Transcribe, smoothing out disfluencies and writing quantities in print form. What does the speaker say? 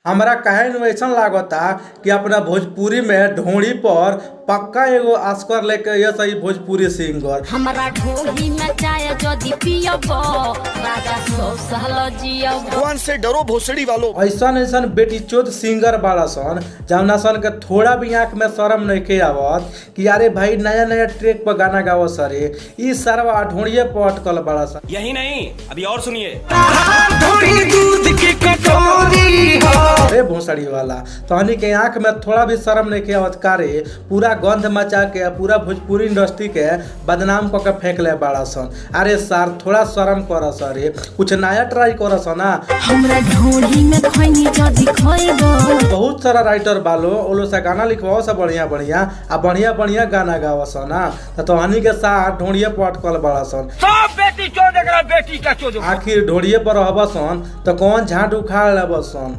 हमरा काहे न ऐसा लागता कि अपना भोजपुरी में ढोड़ी पर पक्का एगो आस्कर लेके ये सही भोजपुरी सिंगर। हमरा ढोली में चाय जदी पियबो राजा सो सहल जियबो। भगवान से डरो भोसड़ी वालों। ऐसा बेटी चोद सिंगर बाड़ा सन जौना सन के थोड़ा भी आँख में शर्म नहीं के आवत कि अरे भाई नया नया ट्रैक पर गाना गावो सरे ई सरवा ढोड़िए पर अटकल बाड़ा सन। यही नहीं अभी और सुनिए। अरे भोसड़ी वाला तहनी के आँख में थोड़ा भी शर्म नहीं के आवत कारे पूरा गंध मचा के पूरा भोजपुरी इंडस्ट्री के बदनाम क के फेंक ले बाड़ा सन। अरे सर थोड़ा शर्म कर सरे कुछ नया ट्राई कर सना। हमरा ढोली में खैनी जदी खइबो बहुत सारा राइटर बालो ओलो से गाना लिखवाओ सब बढ़िया बढ़िया आ बढ़िया बढ़िया गाना गावा सना तो हनी के साथ ढोड़िए पर अटकल बाड़ा सन। सब बेटी चोद एकरा बेटी का चोद। आखिर ढोड़िए पर रहब सन तो कौन झाट उखाड़ लेब सन।